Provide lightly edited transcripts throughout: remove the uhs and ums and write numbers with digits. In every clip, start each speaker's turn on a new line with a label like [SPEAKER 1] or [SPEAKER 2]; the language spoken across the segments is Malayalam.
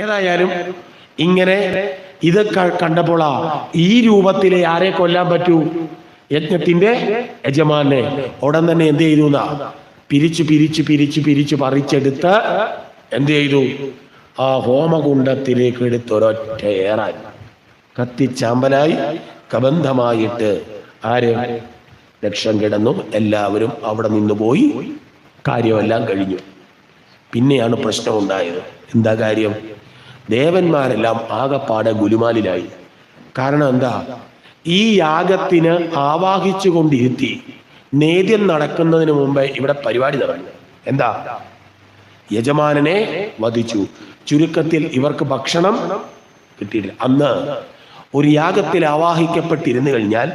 [SPEAKER 1] ഏതായാലും ഇങ്ങനെ ഇത് കണ്ടപ്പോൾ ഈ രൂപത്തിലെ ആരെ കൊല്ലാൻ പറ്റൂ? യജ്ഞത്തിന്റെ യജമാനെ. ഉടൻ തന്നെ എന്ത് ചെയ്തു? പിരിച്ച് പറിച്ചെടുത്ത് എന്ത് ചെയ്തു? ആ ഹോമകുണ്ടത്തിലേക്ക് എടുത്തൊരൊറ്റ ഏറാൻ കത്തിച്ചാമ്പലായി കബന്ധമായിട്ട് ആര് ലക്ഷം കിടന്നു. എല്ലാവരും അവിടെ നിന്ന് പോയി. കാര്യമെല്ലാം കഴിഞ്ഞു. പിന്നെയാണ് പ്രശ്നം ഉണ്ടായത്. എന്താ കാര്യം? ദേവന്മാരെല്ലാം ആകപ്പാടെ ഗുലുമാലിലായി. കാരണം എന്താ? ഈ യാഗത്തിന് ആവാഹിച്ചു കൊണ്ടിരുത്തി നേദ്യം നടക്കുന്നതിന് മുമ്പേ ഇവിടെ പരിപാടി നടന്നു. എന്താ? യജമാനനെ വധിച്ചു. ചുരുക്കത്തിൽ ഇവർക്ക് ഭക്ഷണം കിട്ടിയിട്ടില്ല. അന്ന് ഒരു യാഗത്തിൽ ആവാഹിക്കപ്പെട്ടിരുന്നു കഴിഞ്ഞാൽ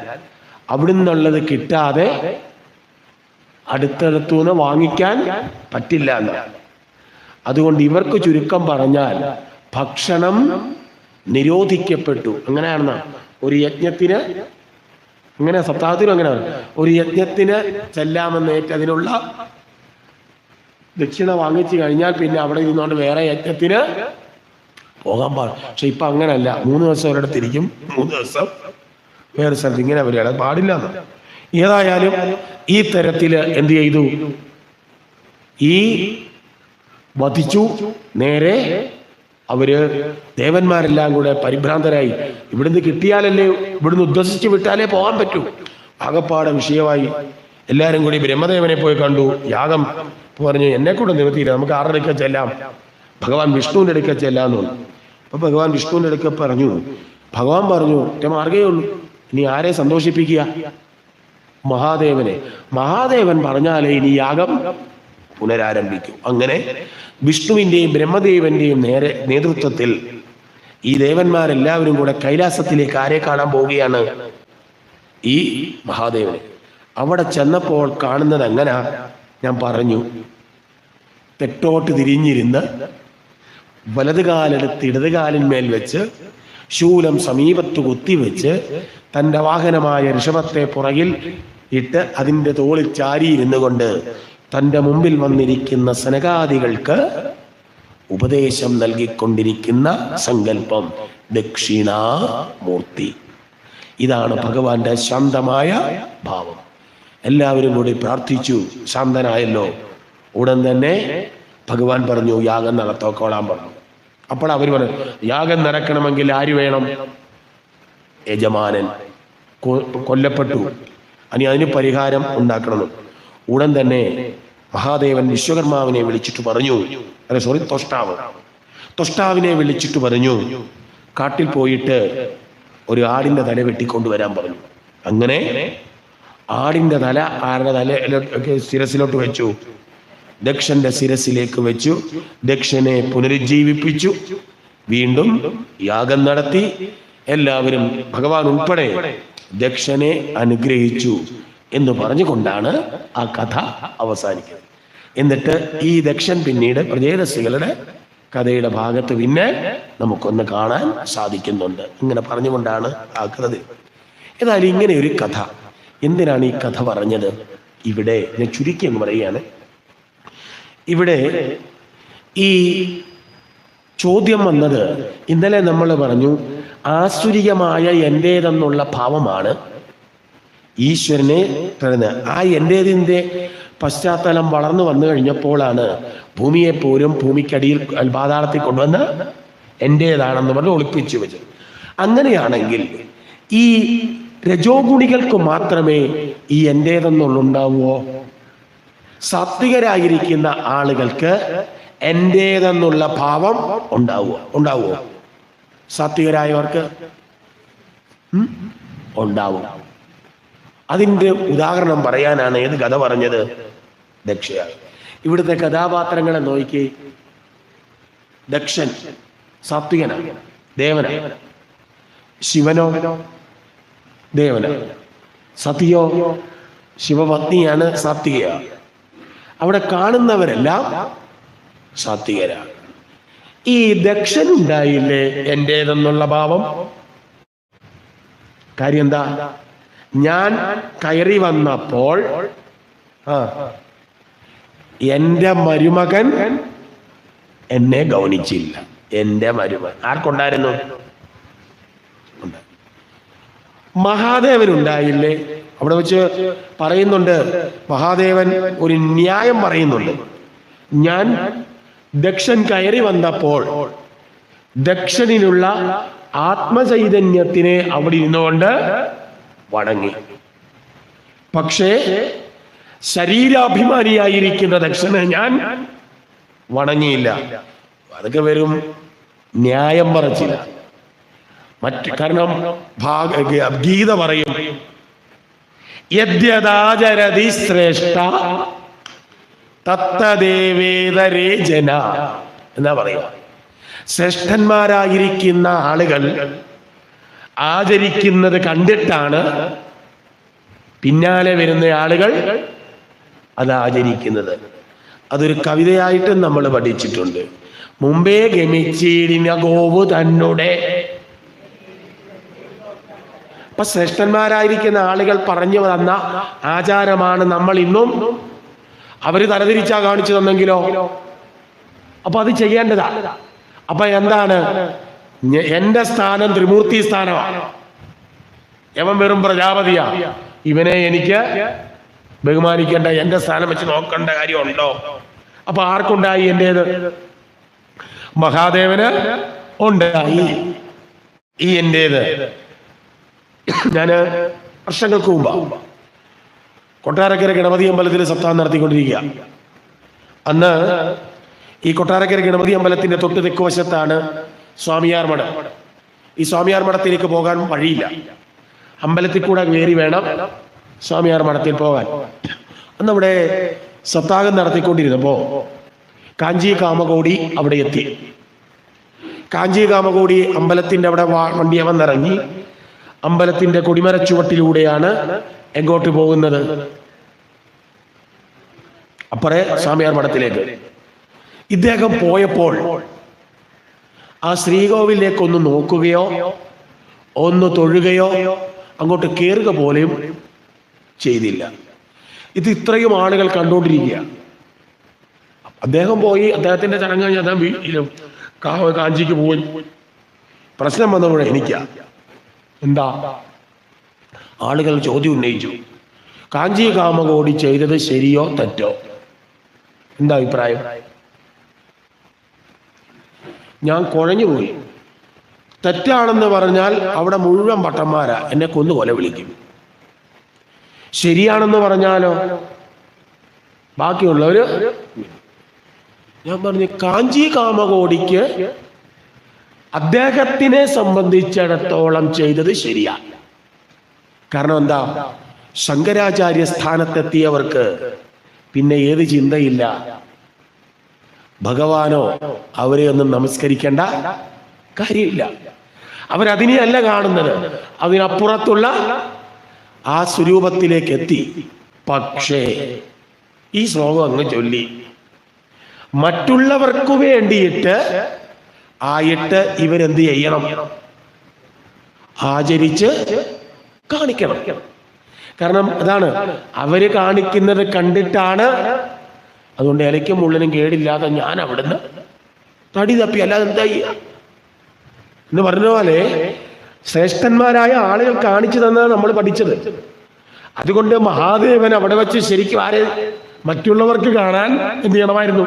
[SPEAKER 1] അവിടെ നിന്നുള്ളത് കിട്ടാതെ അടുത്തടുത്തുനിന്ന് വാങ്ങിക്കാൻ പറ്റില്ല എന്നാണ്. അതുകൊണ്ട് ഇവർക്ക് ചുരുക്കം പറഞ്ഞാൽ ഭക്ഷണം നിരോധിക്കപ്പെട്ടു. അങ്ങനെയാണെന്ന ഒരു യജ്ഞത്തിന്, അങ്ങനെ സപ്താഹത്തിലും അങ്ങനെയാണ്, ഒരു യജ്ഞത്തിന് ചെല്ലാമെന്നേറ്റ് അതിനുള്ള ദക്ഷിണ വാങ്ങിച്ചു കഴിഞ്ഞാൽ പിന്നെ അവിടെ ഇരുന്നുകൊണ്ട് വേറെ യജ്ഞത്തിന് പോകാൻ പാടില്ല. പക്ഷെ ഇപ്പൊ അങ്ങനല്ല. 3 ദിവസം ഒരിടത്തിരിക്കും, 3 ദിവസം വേറെ സ്ഥലത്ത്, ഇങ്ങനെ വരികയാണ്, പാടില്ല എന്ന്. ഏതായാലും ഈ തരത്തില് എന്ത് ചെയ്തു? ഈ വധിച്ചു. നേരെ അവര് ദേവന്മാരെല്ലാം കൂടെ പരിഭ്രാന്തരായി. ഇവിടുന്ന് കിട്ടിയാലല്ലേ, ഇവിടുന്ന് ഉദ്വസിച്ച് വിട്ടാലേ പോകാൻ പറ്റൂ. ആകപ്പാടെ വിഷയമായി. എല്ലാവരും കൂടി ബ്രഹ്മദേവനെ പോയി കണ്ടു. യാഗം പറഞ്ഞു, എന്നെ കൂടെ നിവർത്തിയില്ല, നമുക്ക് ആരുടെ ചെല്ലാം? ഭഗവാൻ വിഷ്ണുവിൻ്റെ അടുക്ക ചെല്ലാന്ന് പറഞ്ഞു. അപ്പൊ ഭഗവാൻ വിഷ്ണുവിൻ്റെ അടുക്ക പറഞ്ഞു. ഭഗവാൻ പറഞ്ഞു, ഒറ്റ മാർഗേ ഉള്ളൂ, ഇനി ആരെ സന്തോഷിപ്പിക്കുക? മഹാദേവനെ. മഹാദേവൻ പറഞ്ഞാലേ ഇനി യാഗം പുനരാരംഭിക്കും. അങ്ങനെ വിഷ്ണുവിൻ്റെയും ബ്രഹ്മദേവന്റെയും നേതൃത്വത്തിൽ ഈ ദേവന്മാരെല്ലാവരും കൂടെ കൈലാസത്തിലേക്ക് ആരെ കാണാൻ പോവുകയാണ്? ഈ മഹാദേവനെ. അവിടെ ചെന്നപ്പോൾ കാണുന്നത് എങ്ങനെ? ഞാൻ പറഞ്ഞു, തെറ്റോട്ട് തിരിഞ്ഞിരുന്ന് വലതുകാലെടുത്ത് ഇടതുകാലിന്മേൽ വെച്ച് ശൂലം സമീപത്ത് കുത്തിവെച്ച് തൻ്റെ വാഹനമായ ഋഷഭത്തെ പുറകിൽ ഇട്ട് അതിൻ്റെ തോളിൽ ചാരിയിരുന്നു കൊണ്ട് തൻ്റെ മുമ്പിൽ വന്നിരിക്കുന്ന സനകാദികൾക്ക് ഉപദേശം നൽകിക്കൊണ്ടിരിക്കുന്ന സങ്കല്പം ദക്ഷിണാമൂർത്തി. ഇതാണ് ഭഗവാന്റെ ശാന്തമായ ഭാവം. എല്ലാവരും കൂടി പ്രാർത്ഥിച്ചു. ശാന്തനായല്ലോ. ഉടൻ തന്നെ ഭഗവാൻ പറഞ്ഞു, യാഗം നടത്തോക്കോളാൻ പറഞ്ഞു. അപ്പോൾ അവർ പറഞ്ഞു, യാഗം നടക്കണമെങ്കിൽ ആര് വേണം? യജമാനൻ കൊല്ലപ്പെട്ടു, ഇനി അതിന് പരിഹാരം ഉണ്ടാക്കണം. ഉടൻ തന്നെ മഹാദേവൻ വിശ്വകർമാവിനെ വിളിച്ചിട്ട് പറഞ്ഞു, തൊഷ്ടാവിനെ വിളിച്ചിട്ട് പറഞ്ഞു, കാട്ടിൽ പോയിട്ട് ഒരു ആടിന്റെ തല വെട്ടിക്കൊണ്ടുവരാൻ പറഞ്ഞു. അങ്ങനെ ആടിന്റെ തല ആരുടെ തലയിലൊക്കെ ശിരസിലോട്ട് വെച്ചു. ദക്ഷന്റെ ശിരസിലേക്ക് വെച്ചു. ദക്ഷനെ പുനരുജ്ജീവിപ്പിച്ചു. വീണ്ടും യാഗം നടത്തി. എല്ലാവരും, ഭഗവാൻ ഉൾപ്പെടെ ദക്ഷനെ അനുഗ്രഹിച്ചു എന്ന് പറഞ്ഞുകൊണ്ടാണ് ആ കഥ അവസാനിക്കുന്നത്. എന്നിട്ട് ഈ ദക്ഷൻ പിന്നീട് പ്രജേതസ്സികളുടെ കഥയുടെ ഭാഗത്ത് പിന്നെ നമുക്കൊന്ന് കാണാൻ സാധിക്കുന്നുണ്ട്. ഇങ്ങനെ പറഞ്ഞുകൊണ്ടാണ് ആ കഥ. ഏതായാലും ഇങ്ങനെ ഒരു കഥ. എന്തിനാണ് ഈ കഥ പറഞ്ഞത്? ഇവിടെ ഞാൻ ചുരുക്കി എന്ന് പറയുകയാണ്. ഇവിടെ ഈ ചോദ്യം വന്നത്, ഇന്നലെ നമ്മൾ പറഞ്ഞു, ആസുരികമായ എൻ്റേതെന്നുള്ള ഭാവമാണ് ഈശ്വരനെ തരുന്നത്. ആ എൻ്റേതിൻ്റെ പശ്ചാത്തലം വളർന്നു വന്നു കഴിഞ്ഞപ്പോഴാണ് ഭൂമിയെ പോലും ഭൂമിക്കടിയിൽ പാതാളത്തിൽ കൊണ്ടുവന്ന് എൻ്റേതാണെന്ന് പറഞ്ഞ് ഒളിപ്പിച്ചു വെച്ചത്. അങ്ങനെയാണെങ്കിൽ ഈ രജോ ഗുണികൾക്ക് മാത്രമേ ഈ എൻ്റേതെന്നുള്ളുണ്ടാവുമോ? സാത്വികരായിരിക്കുന്ന ആളുകൾക്ക് എൻ്റേതെന്നുള്ള ഭാവം ഉണ്ടാവുമോ? സാത്വികരായവർക്ക് ഉണ്ടാവും. അതിൻ്റെ ഉദാഹരണം പറയാനാണ് ഏത് കഥ പറഞ്ഞത്? ദക്ഷയാണ്. ഇവിടുത്തെ കഥാപാത്രങ്ങളെ നോക്കി. ദക്ഷൻ സാത്വികനാണ്, ദേവനാണ്. ശിവനോ ദേവനാണ്. സതിയോ ശിവപത്നിയാണ്, സാത്വികയാണ്. അവിടെ കാണുന്നവരെല്ലാം സാത്വികരാണ്. ഈ ദക്ഷൻ ഉണ്ടായില്ലേ എൻ്റേതെന്നുള്ള ഭാവം? കാര്യം എന്താ? ഞാൻ കയറി വന്നപ്പോൾ എൻ്റെ മരുമകൻ എന്നെ ഗൗനിച്ചില്ല. എൻ്റെ മരുമകൻ. ആർക്കുണ്ടായിരുന്നു? മഹാദേവനുണ്ടായില്ലേ? അവിടെ വെച്ച് പറയുന്നുണ്ട്, മഹാദേവൻ ഒരു ന്യായം പറയുന്നുണ്ട്. ഞാൻ ദക്ഷൻ കയറി വന്നപ്പോൾ ദക്ഷനിലുള്ള ആത്മചൈതന്യത്തിനെ അവിടെ ഇരുന്നുകൊണ്ട് വണങ്ങി. പക്ഷേ ശരീരാഭിമാനിയായിരിക്കുന്ന ദക്ഷനെ ഞാൻ വണങ്ങിയില്ല. അതൊക്കെ വെറും ന്യായം പറച്ചില്ല. കാരണം ഗീത പറയും, യദ്യദാചരതി ശ്രേഷ്ഠ തത്തദേവേതരേ ജന എന്നാ പറയുക. ശ്രേഷ്ഠന്മാരായിരിക്കുന്ന ആളുകൾ ആചരിക്കുന്നത് കണ്ടിട്ടാണ് പിന്നാലെ വരുന്ന ആളുകൾ അത് ആചരിക്കുന്നത്. അതൊരു കവിതയായിട്ടും നമ്മൾ പഠിച്ചിട്ടുണ്ട്. മുമ്പേ ഗമിച്ചിടിന ഗോവു തന്നെ. അപ്പൊ ശ്രേഷ്ഠന്മാരായിരിക്കുന്ന ആളുകൾ പറഞ്ഞു തന്ന ആചാരമാണ് നമ്മൾ ഇന്നും. അവര് തലതിരിച്ചാ കാണിച്ചു തന്നെങ്കിലോ? അപ്പൊ അത് ചെയ്യേണ്ടതാ. അപ്പൊ എന്താണ്? എന്റെ സ്ഥാനം ത്രിമൂർത്തി സ്ഥാനമാണ്. യവൻ വെറും പ്രജാപതിയാ, ഇവനെ എനിക്ക് ബഹുമാനിക്കേണ്ട, എന്റെ സ്ഥാനം വെച്ച് നോക്കേണ്ട കാര്യമുണ്ടോ? അപ്പൊ ആർക്കുണ്ടായി എന്റേത്? മഹാദേവന് ഉണ്ടായി ഈ എന്റേത്. ഞാന് വർഷങ്ങൾക്ക് മുമ്പ് കൊട്ടാരക്കര ഗണപതി അമ്പലത്തിൽ സപ്താഹം നടത്തിക്കൊണ്ടിരിക്കുക. അന്ന് ഈ കൊട്ടാരക്കര ഗണപതി അമ്പലത്തിന്റെ തൊട്ട് തെക്കുവശത്താണ് സ്വാമിയാർ മഠം. ഈ സ്വാമിയാർ മഠത്തിലേക്ക് പോകാൻ വഴിയില്ല, അമ്പലത്തിൽ കൂടെ കയറി വേണം സ്വാമിയാർ മഠത്തിൽ പോകാൻ. അന്ന് അവിടെ സപ്താഹം നടത്തിക്കൊണ്ടിരുന്നപ്പോ കാഞ്ചി കാമകോടി അവിടെ എത്തി. കാഞ്ചി കാമകോടി അമ്പലത്തിന്റെ അവിടെ വണ്ടി വന്നിറങ്ങി അമ്പലത്തിന്റെ കൊടിമര ചുവട്ടിലൂടെയാണ് എങ്ങോട്ട് പോകുന്നത്? അപ്പറേ സ്വാമിയാർ മഠത്തിലേക്ക്. ഇദ്ദേഹം പോയപ്പോൾ ആ ശ്രീകോവിലേക്ക് ഒന്ന് നോക്കുകയോ ഒന്ന് തൊഴുകയോ അങ്ങോട്ട് കയറുക പോലെയും ചെയ്തില്ല. ഇത് ഇത്രയും ആളുകൾ കണ്ടുകൊണ്ടിരിക്കുക. അദ്ദേഹം പോയി, അദ്ദേഹത്തിന്റെ ചടങ്ങ് കഴിഞ്ഞ് അദ്ദേഹം വീട്ടിലും കാഞ്ചിക്ക് പോയി. പ്രശ്നം വന്നപ്പോഴേ എനിക്കാ എന്താ ആളുകൾ ചോദ്യം ഉന്നയിച്ചു, കാഞ്ചി കാമകോടി ചെയ്തത് ശരിയോ തെറ്റോ? എന്താ അഭിപ്രായം? ഞാൻ കുഴഞ്ഞുപോയി. തെറ്റാണെന്ന് പറഞ്ഞാൽ അവിടെ മുഴുവൻ ഭട്ടന്മാരാ എന്നെ കൊന്നു കൊല വിളിക്കും. ശരിയാണെന്ന് പറഞ്ഞാലോ ബാക്കിയുള്ളവര്. ഞാൻ പറഞ്ഞു, കാഞ്ചി കാമകോടിക്ക് അദ്ദേഹത്തിനെ സംബന്ധിച്ചിടത്തോളം ചെയ്തത് ശരിയാണ്. കാരണം എന്താ? ശങ്കരാചാര്യ സ്ഥാനത്തെത്തിയവർക്ക് പിന്നെ ഏത് ചിന്തയില്ല? ഭഗവാനോ അവരെ ഒന്നും നമസ്കരിക്കേണ്ട കാര്യമില്ല. അവരതിനെയല്ല കാണുന്നത്, അതിനപ്പുറത്തുള്ള ആ സ്വരൂപത്തിലേക്ക് എത്തി. പക്ഷേ ഈ ശ്ലോകം അങ്ങ് ചൊല്ലി മറ്റുള്ളവർക്ക് വേണ്ടിയിട്ട് ആയിട്ട് ഇവരെന്ത് ചെയ്യണം? ആചരിച്ച് കാണിക്കണം. കാരണം അതാണ് അവര് കാണിക്കുന്നത് കണ്ടിട്ടാണ്. അതുകൊണ്ട് ഇലയ്ക്കും മുള്ളിനും കേടില്ലാതെ ഞാൻ അവിടുന്ന് തടി തപ്പി, അല്ലാതെ എന്താ എന്ന് പറഞ്ഞ പോലെ ശ്രേഷ്ഠന്മാരായ ആളുകൾ കാണിച്ചു തന്നാണ് നമ്മൾ പഠിച്ചത്. അതുകൊണ്ട് മഹാദേവൻ അവിടെ വെച്ച് ശരിക്കും ആരെ മറ്റുള്ളവർക്ക് കാണാൻ എന്ത് ചെയ്യണമായിരുന്നു?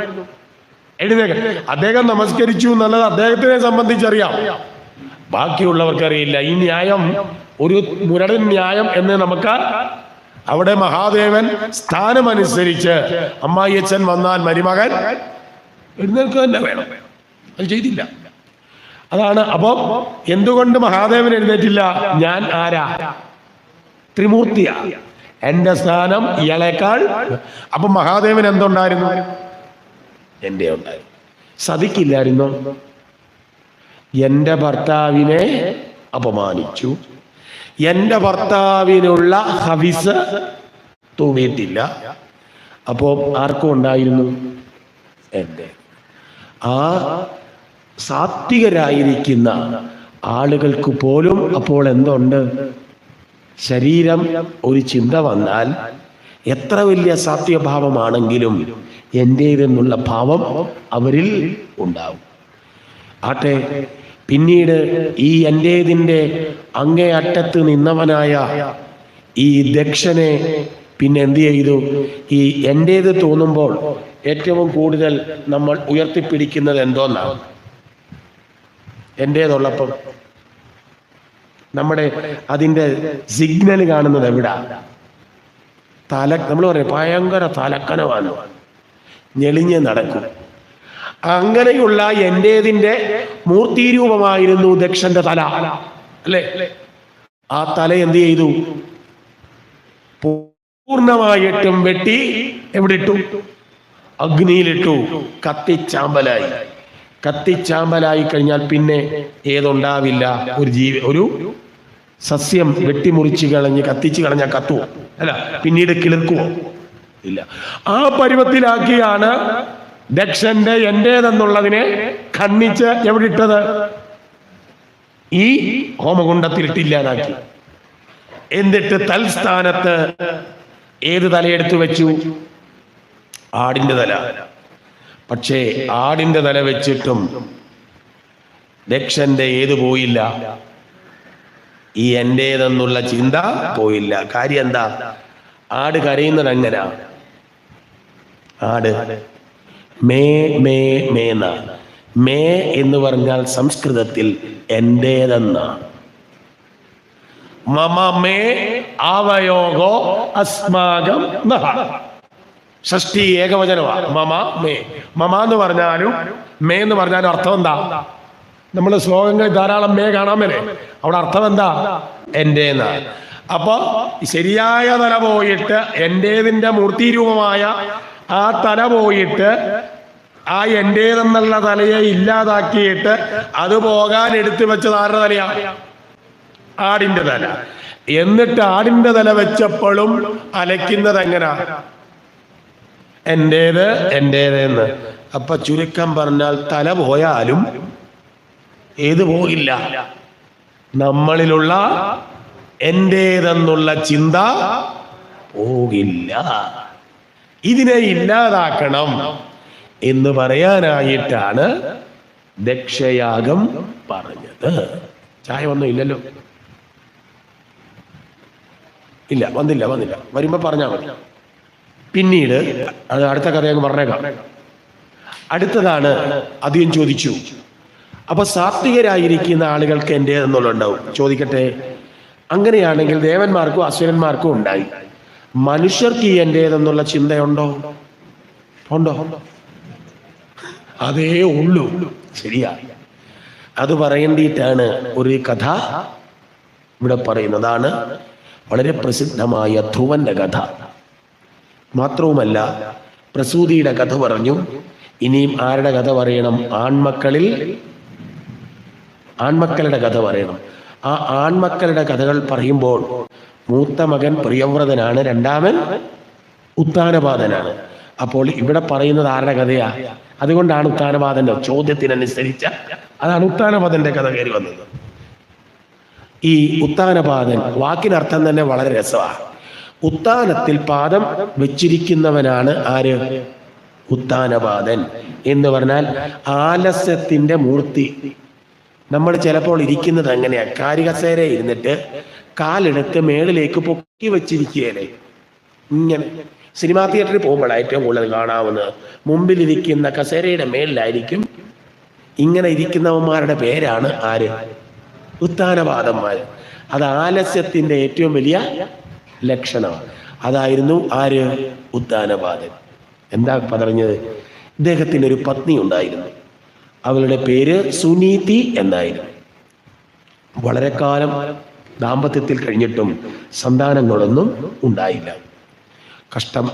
[SPEAKER 1] എഴുന്നേൽക്കാൻ. അദ്ദേഹം നമസ്കരിച്ചു എന്നുള്ളത് അദ്ദേഹത്തിനെ സംബന്ധിച്ചറിയാം, ബാക്കിയുള്ളവർക്കറിയില്ല. ഈ ന്യായം ഒരു മുരടൻ ന്യായം എന്ന് നമുക്ക് അവിടെ മഹാദേവൻ സ്ഥാനമനുസരിച്ച് അമ്മായിയച്ഛൻ വന്നാൽ മരുമകൻ എഴുന്നേൽക്കുക തന്നെ വേണം. അത് ചെയ്തില്ല. അതാണ്. അപ്പൊ എന്തുകൊണ്ട് മഹാദേവൻ എഴുന്നേറ്റില്ല? ഞാൻ ആരാ? ത്രിമൂർത്തിയാ. എന്റെ സ്ഥാനം ഇയാളേക്കാൾ. അപ്പൊ മഹാദേവൻ എന്തുണ്ടായിരുന്നു? എന്റെ ഉണ്ടായിരുന്നു. സതിക്കില്ലായിരുന്നോ? എന്റെ ഭർത്താവിനെ അപമാനിച്ചു, എന്റെ ഭർത്താവിനുള്ള ഹവിസ് തൂങ്ങിയിട്ടില്ല. അപ്പോ ആർക്കും ഉണ്ടായിരുന്നു? എന്റെ. ആ സാത്വികരായിരിക്കുന്ന ആളുകൾക്ക് പോലും അപ്പോൾ എന്തുണ്ട്? ശരീരം ഒരു ചിന്ത വന്നാൽ എത്ര വലിയ സാത്വികഭാവമാണെങ്കിലും എൻ്റേതെന്നുള്ള ഭാവം അവരിൽ ഉണ്ടാവും. ആട്ടെ, പിന്നീട് ഈ എൻ്റേതിൻ്റെ അങ്ങേ അറ്റത്ത് നിന്നവനായ ഈ ദക്ഷനെ പിന്നെ എന്ത് ചെയ്തു? ഈ എൻ്റേത് തോന്നുമ്പോൾ ഏറ്റവും കൂടുതൽ നമ്മൾ ഉയർത്തിപ്പിടിക്കുന്നത് എന്തോന്നാണ്? എൻ്റേതുള്ളപ്പം നമ്മുടെ അതിൻ്റെ സിഗ്നൽ കാണുന്നത് എവിടാ? നമ്മൾ പറയും ഭയങ്കര തലക്കനമാണ്, ഞെളിഞ്ഞ് നടക്കും. അങ്ങനെയുള്ള എൻ്റേതിൻ്റെ മൂർത്തിരൂപമായിരുന്നു ദക്ഷന്റെ തല, അല്ലേ? ആ തല എന്ത് ചെയ്തു? പൂർണ്ണമായിട്ടും വെട്ടി എവിടെ ഇട്ടു? അഗ്നിയിലിട്ടു. കത്തിച്ചാമ്പലായി കഴിഞ്ഞാൽ പിന്നെ ഏതുണ്ടാവില്ല? ഒരു സസ്യം വെട്ടിമുറിച്ച് കളഞ്ഞ് കത്തിച്ച് കളഞ്ഞാൽ കത്തുവോ? അല്ല, പിന്നീട് കിളിർക്കുവോ? ഇല്ല. ആ പരുവത്തിലാക്കിയാണ് ദക്ഷന്റെ എൻ്റേതെന്നുള്ളതിനെ ഖണ്ഡിച്ച് എവിടെ ഇട്ടത്? ഈ ഹോമകുണ്ടത്തിലിട്ടില്ലാതാക്കി. എന്നിട്ട് തൽസ്ഥാനത്ത് ഏത് തലയെടുത്തു വെച്ചു? ആടിന്റെ തല. പക്ഷേ ആടിന്റെ തല വെച്ചിട്ടും ദക്ഷന്റെ ഏത് പോയില്ല? ഈ എൻ്റേതെന്നുള്ള ചിന്ത പോയില്ല. കാര്യം എന്താ? ആട് കരയുന്നത് എങ്ങനാ? ആട് മേ മേ മേന. മേ എന്ന് പറഞ്ഞാൽ സംസ്കൃതത്തിൽ എൻ്റേതെന്നാണ്. മമ മേ ആവയോഗോ അസ്മാകം നഹ. ഷഷ്ടി ഏകവചനമാണ്. മമ മേ. മമ എന്ന് പറഞ്ഞാലും മേ എന്ന് പറഞ്ഞാലും അർത്ഥം എന്താ? നമ്മൾ ശ്ലോകങ്ങളിൽ ധാരാളം മേ കാണാൻ മേലെ. അവിടെ അർത്ഥം എന്താ? എൻ്റെന്നാ. അപ്പൊ ശരിയായ തല പോയിട്ട് എൻ്റേതിൻ്റെ മൂർത്തിരൂപമായ ആ തല പോയിട്ട് ആ എൻ്റേതെന്നുള്ള തലയെ ഇല്ലാതാക്കിയിട്ട് അത് പോകാൻ എടുത്തു വെച്ചത് ആരുടെ തലയാ? ആടിന്റെ തല. എന്നിട്ട് ആടിന്റെ തല വെച്ചപ്പോഴും അലയ്ക്കുന്നത് എങ്ങനാ? എൻ്റേതെന്ന്. അപ്പൊ ചുരുക്കം പറഞ്ഞാൽ തല പോയാലും ഏത് പോയില്ല? നമ്മളിലുള്ള എൻ്റേതെന്നുള്ള ചിന്ത പോകില്ല. ഇതിനെ ഇല്ലാതാക്കണം എന്ന് പറയാനായിട്ടാണ് ദക്ഷയാഗം പറഞ്ഞത്. ചായ ഒന്നും ഇല്ലല്ലോ? ഇല്ല, വന്നില്ല. വരുമ്പോ പറഞ്ഞാൽ മതി. പിന്നീട് അത് അടുത്ത കഥ അങ്ങ് പറഞ്ഞേക്കാം. അടുത്തതാണ് അധികം ചോദിച്ചു. അപ്പൊ സാത്വികരായിരിക്കുന്ന ആളുകൾക്ക് എൻ്റേതെന്നുള്ളതുണ്ടാവും. ചോദിക്കട്ടെ, അങ്ങനെയാണെങ്കിൽ ദേവന്മാർക്കും അസുരന്മാർക്കും ഉണ്ടായി. മനുഷ്യർക്ക് ഈ എൻ്റേതെന്നുള്ള ചിന്തയുണ്ടോ? ഉണ്ടോ? അതേ ഉള്ളൂ. ശരിയാ. അത് പറയേണ്ടിയിട്ടാണ് ഒരു കഥ ഇവിടെ പറയുന്നതാണ്. വളരെ പ്രസിദ്ധമായ ധ്രുവന്റെ കഥ. മാത്രവുമല്ല, പ്രസൂതിയുടെ കഥ പറഞ്ഞു. ഇനിയും ആരുടെ കഥ പറയണം? ആൺമക്കളുടെ കഥ പറയണം. ആ ആൺമക്കളുടെ കഥകൾ പറയുമ്പോൾ മൂത്ത മകൻ പ്രിയവ്രതനാണ്, രണ്ടാമൻ ഉത്താനപാദനാണ്. അപ്പോൾ ഇവിടെ പറയുന്നത് ആരുടെ കഥയാ? അതുകൊണ്ടാണ് ഉത്താനപാദന്റെ ചോദ്യത്തിനനുസരിച്ച് അതാണ് ഉത്താനപാദന്റെ കഥ കയറി വന്നത്. ഈ ഉത്താനപാദൻ വാക്കിനർത്ഥം തന്നെ വളരെ രസമാണ്. ഉത്താനത്തിൽ പാദം വെച്ചിരിക്കുന്നവനാണ് ആര്? ഉത്താനപാദൻ എന്ന് പറഞ്ഞാൽ ആലസ്യത്തിന്റെ മൂർത്തി. നമ്മൾ ചിലപ്പോൾ ഇരിക്കുന്നത് അങ്ങനെയാ. കാരികസേര ഇരുന്നിട്ട് കാലെടുത്ത് മേളിലേക്ക് പൊക്കി വെച്ചിരിക്കുകയല്ലേ. ഇങ്ങനെ സിനിമാ തിയേറ്ററിൽ പോകുമ്പോൾ ഏറ്റവും കൂടുതൽ കാണാവുന്നത് മുമ്പിലിരിക്കുന്ന കസേരയുടെ മേളിലായിരിക്കും ഇങ്ങനെ ഇരിക്കുന്നവന്മാരുടെ പേരാണ് ആര്? ഉത്താനപാദന്മാർ. അത് ആലസ്യത്തിന്റെ ഏറ്റവും വലിയ ലക്ഷണമാണ്. അതായിരുന്നു ആര്? ഉത്താനപാദൻ. എന്താ പറഞ്ഞത്? ഇദ്ദേഹത്തിന് ഒരു പത്നി ഉണ്ടായിരുന്നു. അവളുടെ പേര് സുനീതി എന്നായിരുന്നു. വളരെ കാലം ദാമ്പത്യത്തിൽ കഴിഞ്ഞിട്ടും സന്താനങ്ങളൊന്നും ഉണ്ടായില്ല. കഷ്ടം,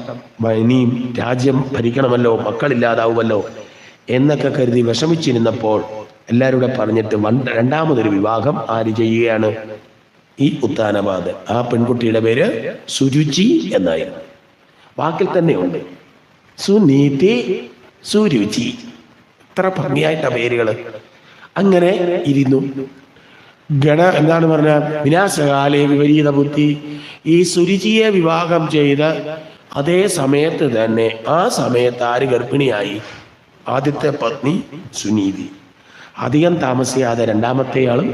[SPEAKER 1] ഇനിയും രാജ്യം ഭരിക്കണമല്ലോ, മക്കളില്ലാതാവുമല്ലോ എന്നൊക്കെ കരുതി വിഷമിച്ചിരുന്നപ്പോൾ എല്ലാവരും പറഞ്ഞിട്ട് രണ്ടാമതൊരു വിവാഹം ആര് ചെയ്യുകയാണ്? ഈ ഉത്താനപാദൻ. ആ പെൺകുട്ടിയുടെ പേര് സുരുചി എന്നായിരുന്നു. വാക്കിൽ തന്നെ ഉണ്ട്, സുനീതി, സുരുചി. എത്ര ഭംഗിയായിട്ട പേരുകൾ. അങ്ങനെ ഇരുന്നു. എന്താണ് പറഞ്ഞ വിനാശകാലേ വിപരീത ബുദ്ധി. ഈ സുരുചിയെ വിവാഹം ചെയ്ത് അതേ സമയത്ത് തന്നെ ആ സമയത്ത് ആര് ഗർഭിണിയായി? ആദ്യത്തെ പത്നി സുനീതി. അധികം താമസിയാതെ രണ്ടാമത്തെയാളും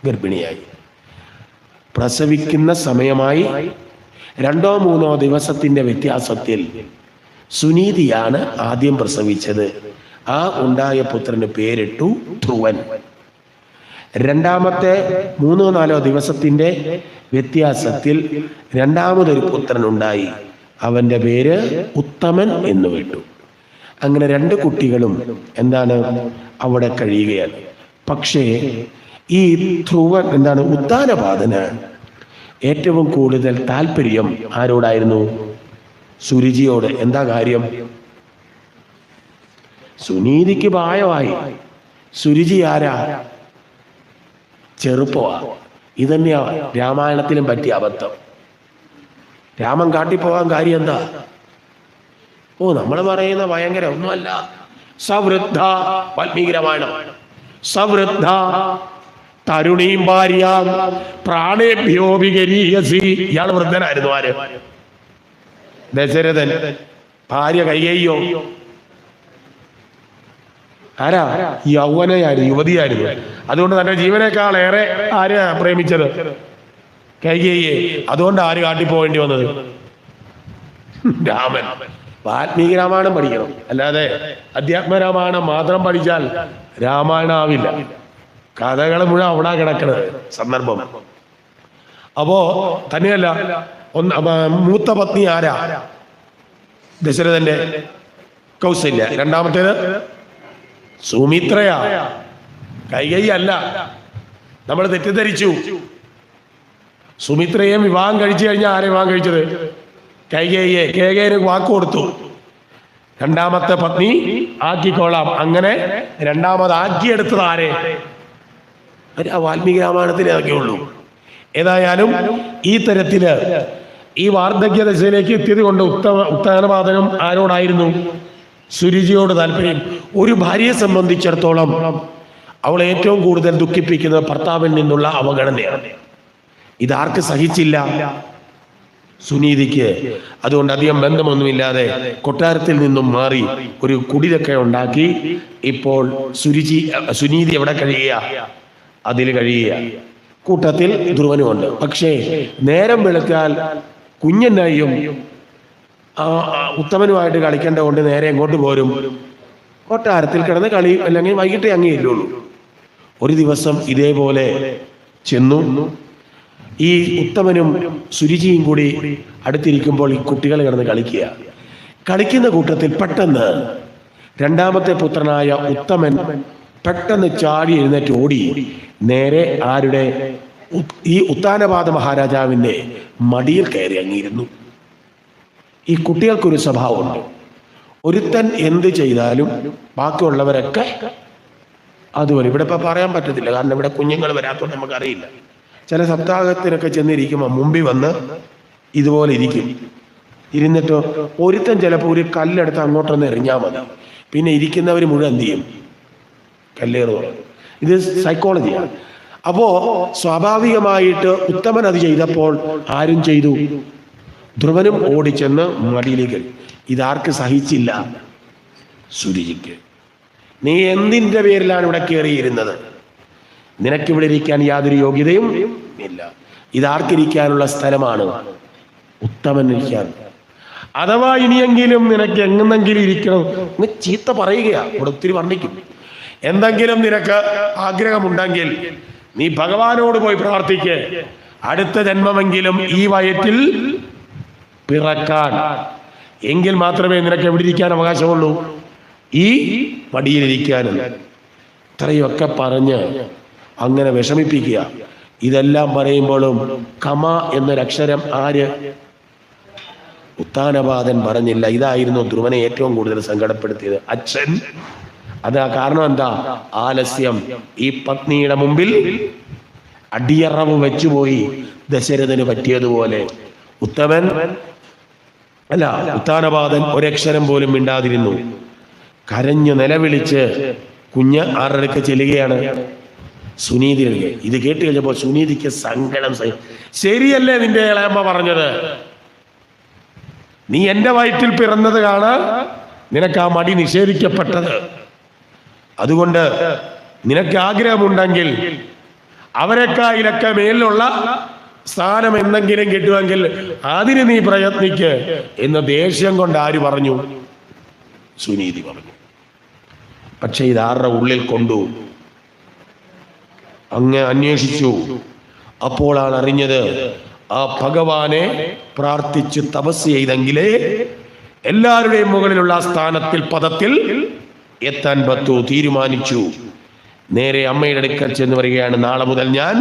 [SPEAKER 1] ഗർഭിണിയായി. പ്രസവിക്കുന്ന സമയമായി 2-3 ദിവസത്തിന്റെ വ്യത്യാസത്തിൽ സുനീതിയാണ് ആദ്യം പ്രസവിച്ചത്. ആ ഉണ്ടായ പുത്രന് പേരിട്ടു ധ്രുവൻ. രണ്ടാമത്തെ 3-4 ദിവസത്തിന്റെ വ്യത്യാസത്തിൽ രണ്ടാമതൊരു പുത്രൻ ഉണ്ടായി. അവന്റെ പേര് ഉത്തമൻ എന്ന് വിട്ടു. അങ്ങനെ 2 കുട്ടികളും അവിടെ കഴിയുകയാണ്. പക്ഷേ ഈ ധ്രുവൻ ഉത്താനപാദന് ഏറ്റവും കൂടുതൽ താല്പര്യം ആരോടായിരുന്നു? സുരുചിയോട്. എന്താ കാര്യം? സുനീതിക്ക് പ്രായമായി, സുരുചി ആരാ? ചെറുപ്പമാ. ഇതന്നെയാ രാമായണത്തിലും പറ്റിയ അബദ്ധം. രാമൻ കാട്ടിപ്പോകാൻ കാര്യം എന്താ? നമ്മൾ പറയുന്ന ഭയങ്കര ഒന്നുമല്ല. സവൃദ്ധ, വാൽമീകി രാമായണം. സവൃദ്ധ തരുണീം ഭാര്യ പ്രാണേഭ്യോ വിഗരീയസി. ഇയാൾ വൃദ്ധനായിരുന്നു. ആര്? ദശരഥൻ. ഭാര്യ കൈകേയിയോ? ആരാ? യൗവനയായിരുന്നു, യുവതിയായിരുന്നു. അതുകൊണ്ട് തന്റെ ജീവനേക്കാൾ ഏറെ ആര് പ്രേമിച്ചത്? കൈകേയിയെ. അതുകൊണ്ട് ആര് കാട്ടിപ്പോകേണ്ടി വന്നത്? രാമൻ. വാൽമീകി രാമായണം പഠിക്കണം, അല്ലാതെ അധ്യാത്മരാമായണം മാത്രം പഠിച്ചാൽ രാമായണം ആവില്ല. കഥകൾ മുഴുവൻ അവിടെ കിടക്കുന്നത് സന്ദർഭം. അപ്പോ തന്നെയല്ല, മൂത്ത പത്നി ആരാ? ദശരഥന്റെ കൗസല്യ. രണ്ടാമത്തേത് സുമിത്രയാ, കൈകേയി അല്ല. നമ്മൾ തെറ്റിദ്ധരിച്ചു. സുമിത്രയെ വിവാഹം കഴിച്ചു കഴിഞ്ഞാൽ ആരെ വിവാഹം കഴിച്ചത്? കൈകേയിയെ. കൈകേയിന് വാക്ക് കൊടുത്തു, രണ്ടാമത്തെ പത്നി ആക്കിക്കോളാം. അങ്ങനെ രണ്ടാമതാക്കിയെടുത്തത് ആരെ? വാൽമീകി രാമായണത്തിൽ അതൊക്കെ ഉള്ളൂ. ഏതായാലും ഈ തരത്തില് ഈ വാർദ്ധക്യ ദശയിലേക്ക് എത്തിയത് കൊണ്ട് ഉത്താനപാദനും ആരോടായിരുന്നു? സുരുചിയോട് താല്പര്യം. ഒരു ഭാര്യയെ സംബന്ധിച്ചിടത്തോളം അവളെ ഏറ്റവും കൂടുതൽ ദുഃഖിപ്പിക്കുന്നത് ഭർത്താവിൽ നിന്നുള്ള അവഗണനയാണ്. ഇതാർക്ക് സഹിച്ചില്ല? സുനീതിക്ക്. അതുകൊണ്ട് അധികം ബന്ധമൊന്നുമില്ലാതെ കൊട്ടാരത്തിൽ നിന്നും മാറി ഒരു കുടിലൊക്കെ ഉണ്ടാക്കി ഇപ്പോൾ സുനീതി എവിടെ കഴിയുക? അതിൽ കഴിയുക. കൂട്ടത്തിൽ ധ്രുവനുമുണ്ട്. പക്ഷേ നേരം വെളുത്താൽ കുഞ്ഞനായും ഉത്തമനുമായിട്ട് കളിക്കേണ്ട കൊണ്ട് നേരെ എങ്ങോട്ട് പോരും? കൊട്ടാരത്തിൽ കിടന്ന് കളി, അല്ലെങ്കിൽ വൈകിട്ടേ അങ്ങേയുള്ളൂ. ഒരു ദിവസം ഇതേപോലെ ചെന്നു. ഈ ഉത്തമനും സുരുചിയും കൂടി അടുത്തിരിക്കുമ്പോൾ ഈ കുട്ടികൾ കിടന്ന് കളിക്കുന്ന കൂട്ടത്തിൽ പെട്ടെന്ന് രണ്ടാമത്തെ പുത്രനായ ഉത്തമൻ പെട്ടെന്ന് ചാടി എഴുന്നേറ്റ് ഓടി നേരെ ആരുടെ? ഈ ഉത്താനപാദ മഹാരാജാവിന്റെ മടിയിൽ കയറി അങ്ങിയിരുന്നു. ഈ കുട്ടികൾക്കൊരു സ്വഭാവമുണ്ട്. ഒരുത്തൻ എന്ത് ചെയ്താലും ബാക്കിയുള്ളവരൊക്കെ അതുപോലെ. ഇവിടെ ഇപ്പൊ പറയാൻ പറ്റത്തില്ല, കാരണം ഇവിടെ കുഞ്ഞുങ്ങൾ വരാത്തോണ്ട് നമുക്കറിയില്ല. ചില സപ്താഹത്തിനൊക്കെ ചെന്നിരിക്കുമ്പോൾ മുമ്പിൽ വന്ന് ഇതുപോലെ ഇരിക്കും. ഇരുന്നിട്ടോ ഒരുത്തൻ ചിലപ്പോൾ ഒരു കല്ലെടുത്ത് അങ്ങോട്ടൊന്ന് എറിഞ്ഞാൽ മതി, പിന്നെ ഇരിക്കുന്നവർ മുഴുവൻ എന്ത് ചെയ്യും? കല്ലേറ് തുടങ്ങും. ഇത് സൈക്കോളജിയാണ്. അപ്പോ സ്വാഭാവികമായിട്ട് ഉത്തമൻ അത് ചെയ്തപ്പോൾ ആരും ചെയ്തു? ധ്രുവനും ഓടിച്ചെന്ന് മടിയിലേക്ക്. ഇതാർക്ക് സഹിച്ചില്ല? സുരുചിക്ക്. നീ എന്തിന്റെ പേരിലാണ് ഇവിടെ കയറിയിരുന്നത്? നിനക്കിവിടെ ഇരിക്കാൻ യാതൊരു യോഗ്യതയും ഇല്ല. ഇതാർക്കിരിക്കാനുള്ള സ്ഥലമാണ്? ഉത്തമൻ ഇരിക്കാൻ. അഥവാ ഇനിയെങ്കിലും നിനക്ക് എങ്ങെന്നെങ്കിലും ഇരിക്കണം എന്ന് ചീത്ത പറയുകയാണ്. ഇവിടെ ഒത്തിരി വർണ്ണിക്കും. എന്തെങ്കിലും നിനക്ക് ആഗ്രഹമുണ്ടെങ്കിൽ നീ ഭഗവാനോട് പോയി പ്രാർത്ഥിക്ക്, അടുത്ത ജന്മമെങ്കിലും ഈ വയറ്റിൽ പിറക്കാൻ. എങ്കിൽ മാത്രമേ നിനക്ക് എവിടെ ഇരിക്കാൻ അവകാശമുള്ളൂ? ഈ മടിയിലിരിക്കാനും. ഇത്രയൊക്കെ പറഞ്ഞ് അങ്ങനെ വിഷമിപ്പിക്കുക. ഇതെല്ലാം പറയുമ്പോഴും കമ എന്നൊരക്ഷരം ആര്? ഉത്താനപാദൻ പറഞ്ഞില്ല. ഇതായിരുന്നു ധ്രുവനെ ഏറ്റവും കൂടുതൽ സങ്കടപ്പെടുത്തിയത്. അച്ഛൻ. അത് കാരണം എന്താ? ആലസ്യം. ഈ പത്നിയുടെ മുമ്പിൽ അടിയറവ് വെച്ചുപോയി ദശരഥന് പറ്റിയതുപോലെ. ഉത്താനപാദൻ ഒരക്ഷരം പോലും മിണ്ടാതിരുന്നു. കരഞ്ഞു നിലവിളിച്ച് കുഞ്ഞ് ആറരക്ക് ചെല്ലുകയാണ്. സുനീതി. ഇത് കേട്ട് കഴിഞ്ഞപ്പോൾ സുനീതിക്ക് സങ്കടം. ശരിയല്ലേ നിന്റെ ഇളയമ്മ പറഞ്ഞത്? നീ എന്റെ വയറ്റിൽ പിറന്നത് കാണാൻ നിനക്ക് ആ മടി നിഷേധിക്കപ്പെട്ടത്. അതുകൊണ്ട് നിനക്ക് ആഗ്രഹമുണ്ടെങ്കിൽ അവരെക്കായിലൊക്കെ മേലിലുള്ള സ്ഥാനം എന്തെങ്കിലും കിട്ടുമെങ്കിൽ അതിന് നീ പ്രയത്നിക്ക് എന്ന് ദേഷ്യം കൊണ്ട് ആര് പറഞ്ഞു? സുനീതി പറഞ്ഞു. പക്ഷെ ഇതാരുടെ ഉള്ളിൽ കൊണ്ടു? അങ്ങ് അന്വേഷിച്ചു. അപ്പോഴാണ് അറിഞ്ഞത് ആ ഭഗവാനെ പ്രാർത്ഥിച്ച് തപസ് ചെയ്തെങ്കിലേ എല്ലാവരുടെയും മുകളിലുള്ള സ്ഥാനത്തിൽ പദത്തിൽ എത്താൻ പറ്റൂ. തീരുമാനിച്ചു. നേരെ അമ്മയുടെ അടുക്കൽ ചെന്ന് വരികയാണ്. നാളെ മുതൽ ഞാൻ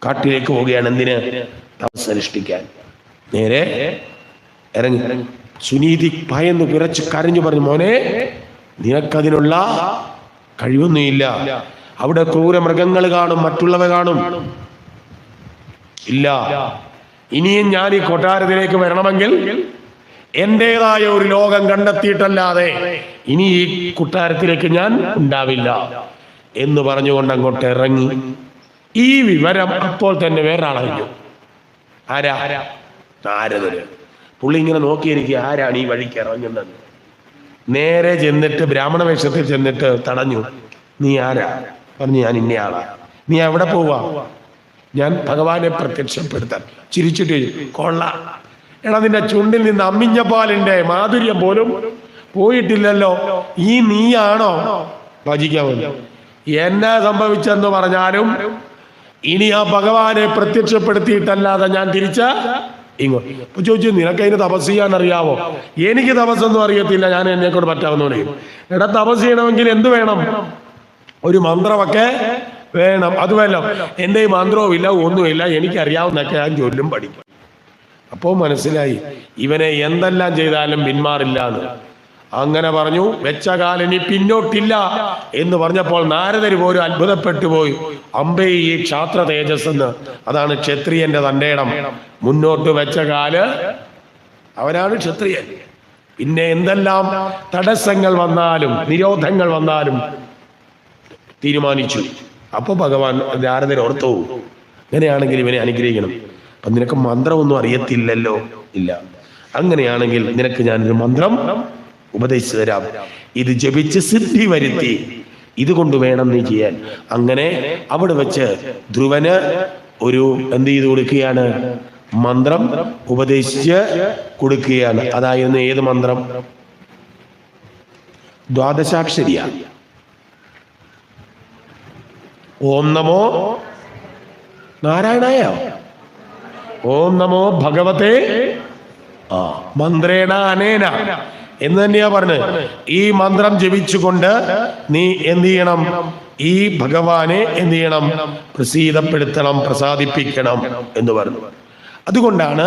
[SPEAKER 1] കാട്ടിലേക്ക് പോവുകയാണ്. എന്തിന്? തപസ് അനുഷ്ഠിക്കാൻ. നേരെ ഇറങ്ങി. സുനീതി ഭയന്ന് വിറച്ച് കരഞ്ഞു പറഞ്ഞു, മോനെ നിനക്കതിനുള്ള കഴിവൊന്നുമില്ല. അവിടെ ക്രൂര മൃഗങ്ങൾ കാണും, മറ്റുള്ളവ കാണും. ഇല്ല, ഇനിയും ഞാൻ ഈ കൊട്ടാരത്തിലേക്ക് വരണമെങ്കിൽ എന്റേതായ ഒരു ലോകം കണ്ടെത്തിയിട്ടല്ലാതെ ഇനി ഈ കൊട്ടാരത്തിലേക്ക് ഞാൻ ഉണ്ടാവില്ല എന്ന് പറഞ്ഞുകൊണ്ട് അങ്ങോട്ട് ഇറങ്ങി. ഈ വിവരം അപ്പോൾ തന്നെ വേറൊരാളറിഞ്ഞു. ആരാ? നാരദര്. പുള്ളി ഇങ്ങനെ നോക്കിയിരിക്കുക, ആരാണ് ഈ വഴിക്ക് ഇറങ്ങുന്നത്? നേരെ ചെന്നിട്ട് ബ്രാഹ്മണ വേഷത്തിൽ ചെന്നിട്ട് തടഞ്ഞു. നീ ആരാ? പറഞ്ഞു, ഞാൻ ഇന്നയാളാ. നീ എവിടെ പോവാ? ഞാൻ ഭഗവാനെ പ്രത്യക്ഷപ്പെടുത്താൻ. ചിരിച്ചിട്ട്, കൊള്ളാം, എടാ നിന്റെ ചുണ്ടിൽ നിന്ന് അമ്മിഞ്ഞ പാലിന്റെ മാധുര്യം പോലും പോയിട്ടില്ലല്ലോ, ഈ നീയാണോ ഭജിക്കാൻ വന്നത്? എന്നാ സംഭവിച്ചെന്ന് പറഞ്ഞാലും ഇനി ആ ഭഗവാനെ പ്രത്യക്ഷപ്പെടുത്തിയിട്ടല്ലാതെ ഞാൻ തിരിച്ച ഇങ്ങോട്ട്. ഇപ്പൊ ചോദിച്ചു, നിനക്കതിന് തപസ് ചെയ്യാൻ അറിയാവോ? എനിക്ക് തപസ്സൊന്നും അറിയത്തില്ല, ഞാൻ എന്നെ കൊണ്ട് പറ്റാവുന്നവനെ. എടാ, തപസ് ചെയ്യണമെങ്കിൽ എന്ത് വേണം? ഒരു മന്ത്രമൊക്കെ വേണം. അതുമല്ലോ എൻ്റെ ഈ മന്ത്രവും ഇല്ല, ഒന്നുമില്ല, എനിക്കറിയാവുന്നൊക്കെ ഞാൻ ചൊല്ലും പഠിക്കും. അപ്പോൾ മനസ്സിലായി ഇവനെ എന്തെല്ലാം ചെയ്താലും പിന്മാറില്ല എന്ന്. അങ്ങനെ പറഞ്ഞു, വെച്ച കാലിനി പിന്നോട്ടില്ല എന്ന് പറഞ്ഞപ്പോൾ നാരദര് പോലും അത്ഭുതപ്പെട്ടു പോയി. അമ്പേ ഈ ക്ഷാത്ര തേജസ് എന്ന്, അതാണ് ക്ഷത്രിയന്റെ തന്റെ ഇടം. മുന്നോട്ട് വെച്ച കാല് അവനാണ് ക്ഷത്രിയൻ. പിന്നെ എന്തെല്ലാം തടസ്സങ്ങൾ വന്നാലും നിരോധങ്ങൾ വന്നാലും തീരുമാനിച്ചു. അപ്പൊ ഭഗവാൻ നാരദര് ഓർത്തു, അങ്ങനെയാണെങ്കിൽ ഇവനെ അനുഗ്രഹിക്കണം. അപ്പൊ നിനക്ക് മന്ത്രമൊന്നും അറിയത്തില്ലല്ലോ? ഇല്ല. അങ്ങനെയാണെങ്കിൽ നിനക്ക് ഞാനൊരു മന്ത്രം ഉപദേശിച്ചു തരാം. ഇത് ജപിച്ച് സിദ്ധി വരുത്തി ഇതുകൊണ്ട് വേണം നീ ചെയ്യാൻ. അങ്ങനെ അവിടെ വെച്ച് ധ്രുവന് ഒരു എന്ത് ചെയ്ത് കൊടുക്കുകയാണ്? മന്ത്രം ഉപദേശിച്ച് കൊടുക്കുകയാണ്. അതായിരുന്നു ഏത് മന്ത്രം? ദ്വാദശാക്ഷരിയാണ്. ഓം നമോ നാരായണായ, ഓം നമോ ഭഗവതേ മന്ത്രേണ അനേന എന്ന് തന്നെയാ പറഞ്ഞത്. ഈ മന്ത്രം ജപിച്ചുകൊണ്ട് നീ എന്ത് ചെയ്യണം? ഈ ഭഗവാനെ എന്ത് ചെയ്യണം? പ്രസീതപ്പെടുത്തണം, പ്രസാദിപ്പിക്കണം എന്ന് പറഞ്ഞു. അതുകൊണ്ടാണ്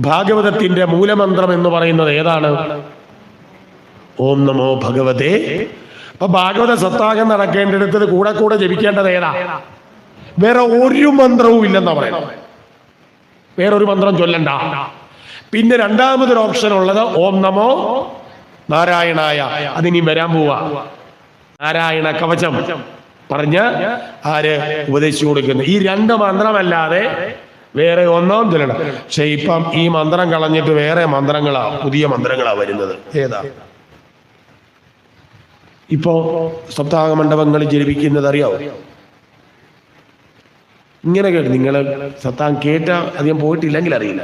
[SPEAKER 1] ഭാഗവതത്തിന്റെ മൂലമന്ത്രം എന്ന് പറയുന്നത് ഏതാണ്? ഓം നമോ ഭഗവതേ. അപ്പൊ ഭാഗവത സപ്താഹം നടക്കേണ്ടിടത്ത് കൂടെ കൂടെ ജപിക്കേണ്ടത് ഏതാ? വേറെ ഒരു മന്ത്രവും ഇല്ലെന്നാ പറയണം. വേറൊരു മന്ത്രം ചൊല്ലണ്ട. പിന്നെ രണ്ടാമതൊരു ഓപ്ഷൻ ഉള്ളത് ഓം നമോ നാരായണായ. അതിനി വരാൻ പോവാ. നാരായണ കവചം പറഞ്ഞ് ആര് ഉപദേശിച്ചു കൊടുക്കുന്നു. ഈ രണ്ട് മന്ത്രമല്ലാതെ വേറെ ഒന്നും ചൊല്ലണം. പക്ഷെ ഇപ്പം ഈ മന്ത്രം കളഞ്ഞിട്ട് വേറെ മന്ത്രങ്ങളാ, പുതിയ മന്ത്രങ്ങളാ വരുന്നത്. ഏതാ? ഇപ്പോ സപ്താഹ മണ്ഡപങ്ങളിൽ ജപിക്കുന്നത് അറിയാവോ? ഇങ്ങനെ കേട്ട്, നിങ്ങൾ സപ്താഹം കേട്ട അധികം പോയിട്ടില്ലെങ്കിൽ അറിയില്ല.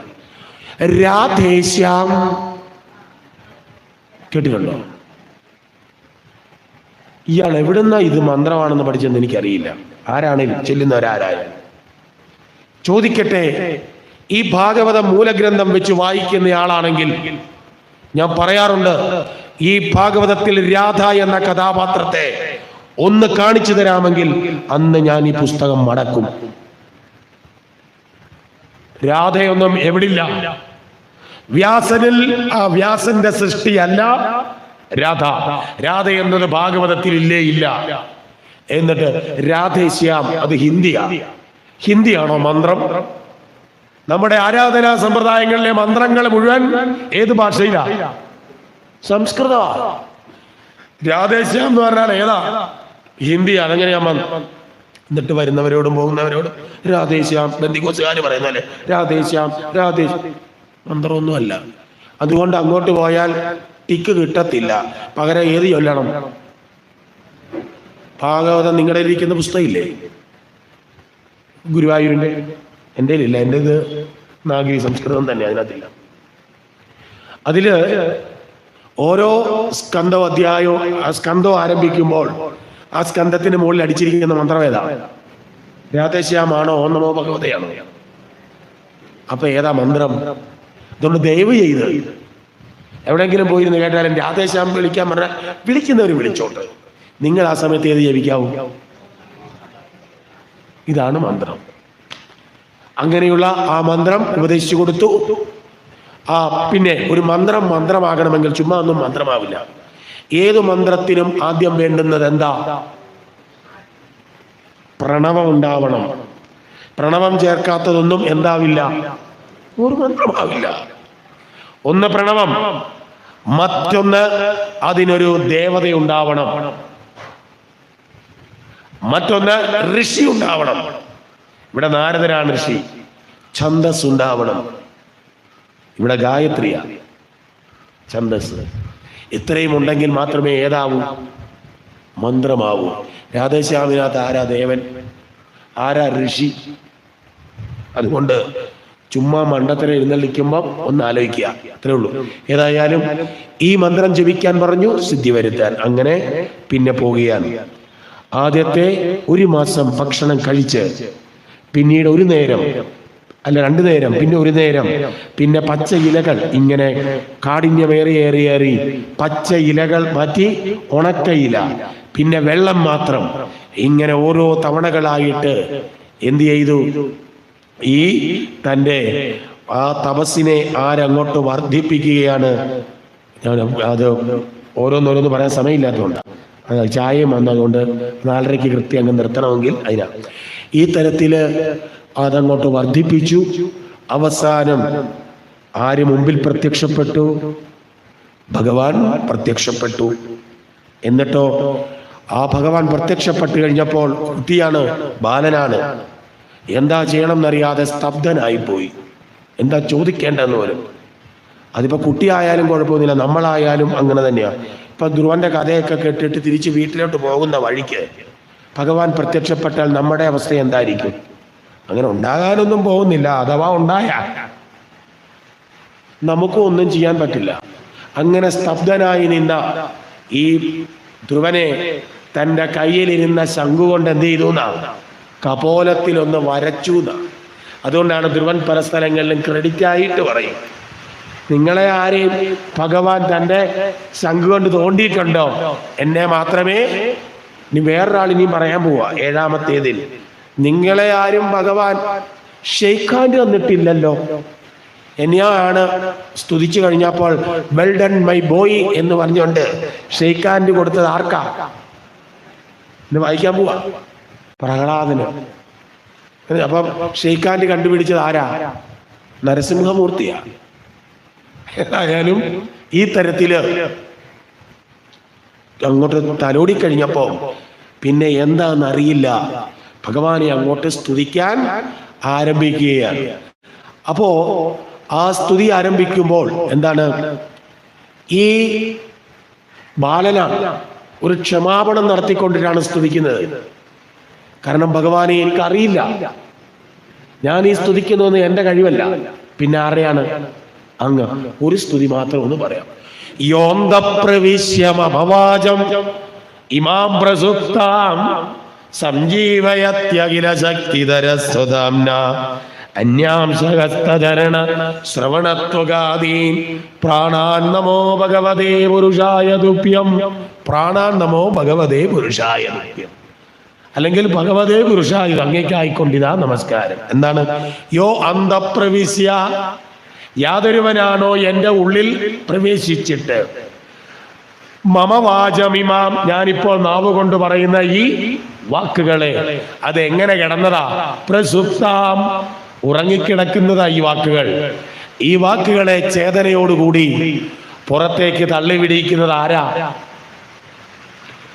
[SPEAKER 1] രാധേശ്യാം കേട്ടിട്ടുണ്ടോ? ഇയാൾ എവിടുന്ന ഇത് മന്ത്രമാണെന്ന് പഠിച്ചെന്ന് എനിക്കറിയില്ല. ആരാണെങ്കിലും ചെല്ലുന്നവരാരായാലും ചോദിക്കട്ടെ, ഈ ഭാഗവത മൂലഗ്രന്ഥം വെച്ച് വായിക്കുന്നയാളാണെങ്കിൽ ഞാൻ പറയാറുണ്ട്, ഈ ഭാഗവതത്തിൽ രാധ എന്ന കഥാപാത്രത്തെ ഒന്ന് കാണിച്ചു തരാമെങ്കിൽ അന്ന് ഞാൻ ഈ പുസ്തകം മടക്കും. രാധയൊന്നും എവിടില്ല. വ്യാസനിൽ ആ വ്യാസന്റെ സൃഷ്ടിയല്ല രാധ. രാധ എന്നത് ഭാഗവതത്തിൽ ഇല്ലേ? ഇല്ല. എന്നിട്ട് രാധേശ്യാം അത് ഹിന്ദിയാ. ഹിന്ദിയാണോ മന്ത്രം? നമ്മുടെ ആരാധനാ സമ്പ്രദായങ്ങളിലെ മന്ത്രങ്ങൾ മുഴുവൻ ഏത് ഭാഷയിലാ? സംസ്കൃത. രാധേശ്യാം എന്ന് പറഞ്ഞാൽ ഏതാ? ഹിന്ദിയാ. അതെങ്ങനെയാ? എന്നിട്ട് വരുന്നവരോടും പോകുന്നവരോടും രാധേശ്യാം. ബന്ധിക്കോസുകാർ പറയുന്നല്ലേ രാധേശ്യാം രാധേശ്യാം. മന്ത്രമൊന്നുമല്ല. അതുകൊണ്ട് അങ്ങോട്ട് പോയാൽ ടിക്ക് കിട്ടത്തില്ല. പകരം ഏത് ചൊല്ലണം? ഭാഗവതം നിങ്ങളുടെ ഇരിക്കുന്ന പുസ്തകമില്ലേ? ഗുരുവായൂരിൻ്റെ? എൻ്റെ ഇല്ല, എൻ്റെ ഇത് നാഗരി സംസ്കൃതം തന്നെ, അതിനകത്തില്ല. അതില് ഓരോ സ്കന്ധവും അധ്യായവും ആ സ്കന്ധം ആരംഭിക്കുമ്പോൾ ആ സ്കന്ധത്തിന് മുകളിൽ അടിച്ചിരിക്കുന്ന മന്ത്രം ഏതാ? രാധേശ്യാമാണോ ഓം നമോ ഭഗവതയാണോ? അപ്പൊ ഏതാ മന്ത്രം? അതുകൊണ്ട് ദയവ് ചെയ്ത് എവിടെയെങ്കിലും പോയിരുന്ന് കേട്ടാലും രാധേശ്യാം വിളിക്കാൻ പറഞ്ഞാൽ വിളിക്കുന്നവർ വിളിച്ചോട്ട്, നിങ്ങൾ ആ സമയത്ത് ഏത് ജപിക്കാവൂ? ഇതാണ് മന്ത്രം. അങ്ങനെയുള്ള ആ മന്ത്രം ഉപദേശിച്ചു കൊടുത്തു. പിന്നെ ഒരു മന്ത്രം മന്ത്രമാകണമെങ്കിൽ ചുമ്മാ ഒന്നും മന്ത്രമാവില്ല. ഏതു മന്ത്രത്തിനും ആദ്യം വേണ്ടുന്നത് എന്താ? പ്രണവം ഉണ്ടാവണം. പ്രണവം ചേർക്കാത്തതൊന്നും എന്താവില്ല, ഒരു മന്ത്രമാവില്ല. ഒന്ന് പ്രണവം, മറ്റൊന്ന് അതിനൊരു ദേവത ഉണ്ടാവണം, മറ്റൊന്ന് ഋഷി ഉണ്ടാവണം. ഇവിടെ നാരദരാണ് ഋഷി. ഛന്ദസ് ഉണ്ടാവണം. ഇവിടെ ഗായത്രിയാ ഛന്ദസ്. ഇത്രയും ഉണ്ടെങ്കിൽ മാത്രമേ ഏതാവൂ? മന്ത്രമാവൂ. രാധേശ്യാമിനകത്ത് ആരാ ദേവൻ, ആരാ ഋഷി? അതുകൊണ്ട് ചുമ്മാ മണ്ടത്തരം എഴുന്നള്ളിക്കുമ്പം ഒന്ന് ആലോചിക്കുക, അത്രേ ഉള്ളൂ. ഏതായാലും ഈ മന്ത്രം ജപിക്കാൻ പറഞ്ഞു, സിദ്ധി വരുത്താൻ. അങ്ങനെ പിന്നെ പോകുകയാണ്. ആദ്യത്തെ 1 മാസം ഭക്ഷണം കഴിച്ച്, പിന്നീട് 1 നേരം അല്ല 2 നേരം, പിന്നെ 1 നേരം, പിന്നെ പച്ച ഇലകൾ ഇങ്ങനെ കാഠിന്യമേറിയേറി പച്ച ഇലകൾ മാറ്റി ഉണക്കയില, പിന്നെ വെള്ളം മാത്രം, ഇങ്ങനെ ഓരോ തവണകളായിട്ട് എന്ത് ചെയ്തു? ഈ തൻ്റെ ആ തപസ്സിനെ ആരങ്ങോട്ട് വർദ്ധിപ്പിക്കുകയാണ്. അത് ഓരോന്നോരോന്ന് പറയാൻ സമയമില്ലാത്തതുകൊണ്ട് ചായയും വന്നതുകൊണ്ട് 4:30 കൃത്യം അങ്ങ് നിർത്തണമെങ്കിൽ അതിനാ. ഈ തരത്തില് അതങ്ങോട്ട് വർദ്ധിപ്പിച്ചു. അവസാനം ആര് മുമ്പിൽ പ്രത്യക്ഷപ്പെട്ടു? ഭഗവാൻ പ്രത്യക്ഷപ്പെട്ടു. എന്നിട്ടോ ആ ഭഗവാൻ പ്രത്യക്ഷപ്പെട്ടു കഴിഞ്ഞപ്പോൾ കുട്ടിയാണ്, ബാലനാണ്. എന്താ ചെയ്യണം എന്നറിയാതെ സ്തബ്ധനായിപ്പോയി. എന്താ ചോദിക്കേണ്ടെന്ന് പോലും. അതിപ്പോ കുട്ടിയായാലും കുഴപ്പമൊന്നുമില്ല, നമ്മളായാലും അങ്ങനെ തന്നെയാണ്. ഇപ്പൊ ധ്രുവന്റെ കഥയൊക്കെ കേട്ടിട്ട് തിരിച്ച് വീട്ടിലോട്ട് പോകുന്ന വഴിക്ക് ഭഗവാൻ പ്രത്യക്ഷപ്പെട്ടാൽ നമ്മുടെ അവസ്ഥ എന്തായിരിക്കും? അങ്ങനെ ഉണ്ടാകാനൊന്നും പോകുന്നില്ല. അഥവാ ഉണ്ടായാൽ നമുക്കും ഒന്നും ചെയ്യാൻ പറ്റില്ല. അങ്ങനെ സ്തബ്ധനായി നിന്ന ഈ ധ്രുവനെ തൻ്റെ കയ്യിലിരുന്ന ശംഖു കൊണ്ട് എന്ത് ചെയ്തു? കപോലത്തിലൊന്ന് വരച്ചു. അതുകൊണ്ടാണ് ധ്രുവൻ പല സ്ഥലങ്ങളിലും ക്രെഡിറ്റ് ആയിട്ട് പറയും, നിങ്ങളെ ആരെയും ഭഗവാൻ തൻ്റെ ശംഖു കൊണ്ട് തോണ്ടിയിട്ടുണ്ടോ? എന്നെ മാത്രമേ. ഇനി വേറൊരാൾ ഇനിയും പറയാൻ പോവാ 7ാമത്തേതിൽ, നിങ്ങളെ ആരും ഭഗവാൻ ഷെയ്ക്ക് ഹാൻഡ് തന്നിട്ടില്ലല്ലോ. എന്നെയാണ് സ്തുതിച്ചു കഴിഞ്ഞപ്പോൾ വെൽ ഡൺ മൈ ബോയ് എന്ന് പറഞ്ഞുകൊണ്ട് ഷെയ്ക്ക് ഹാൻഡ് കൊടുത്തത് ആർക്കാ? ഇന്ന് വായിക്കാൻ പോവാ, പ്രഹ്ലാദന്. അപ്പം ഷെയ്ക്ക് ഹാൻഡ് കണ്ടുപിടിച്ചത് ആരാ? നരസിംഹമൂർത്തിയാ. ഏതായാലും ഈ തരത്തില് അങ്ങോട്ട് തലോടിക്കഴിഞ്ഞപ്പോ പിന്നെ എന്താണെന്നറിയില്ല, ഭഗവാനെ അങ്ങോട്ട് സ്തുതിക്കാൻ ആരംഭിക്കുകയാണ്. അപ്പോ ആ സ്തുതി ആരംഭിക്കുമ്പോൾ എന്താണ്? ഈ ബാലനാണ് ഒരു ക്ഷമാപണം നടത്തിക്കൊണ്ടിട്ടാണ് സ്തുതിക്കുന്നത്. കാരണം ഭഗവാനെ എനിക്കറിയില്ല, ഞാൻ ഈ സ്തുതിക്കുന്നതെന്ന് എൻ്റെ കഴിവല്ല, പിന്നെ ആരെയാണ്? അങ്ങ്. ഒരു സ്തുതി മാത്രം ഒന്ന് പറയാം. യോന്തപ്രവിശ്യമഭവാചം ഇമാം പ്രസുപ്താം സംജീവയത്യഖില ശക്തിധരസ്വധാംന അന്യാംശഹസ്തചരണ ശ്രവണത്വഗാദീൻ പ്രാണാൻ നമോ ഭഗവതേ പുരുഷായ തുഭ്യം. പ്രാണാൻ നമോ ഭഗവതേ പുരുഷായ തുഭ്യം, അല്ലെങ്കിൽ ഭഗവതേ പുരുഷായ അങ്ങേക്കായിക്കൊണ്ടിതാ നമസ്കാരം. എന്താണ്? യോ അന്തപ്രവിശ്യ, യാതൊരുവനാണോ എൻ്റെ ഉള്ളിൽ പ്രവേശിച്ചിട്ട്, മമ വാചമിമാം, ഞാനിപ്പോൾ നാവ് കൊണ്ട് പറയുന്ന ഈ വാക്കുകളെ, അതെങ്ങനെ കിടന്നതാ? പ്രസുപ്താം, ഉറങ്ങിക്കിടക്കുന്നതാ ഈ വാക്കുകൾ. ഈ വാക്കുകളെ ചേതനയോടുകൂടി പുറത്തേക്ക് തള്ളിവിടിയിക്കുന്നത് ആരാ?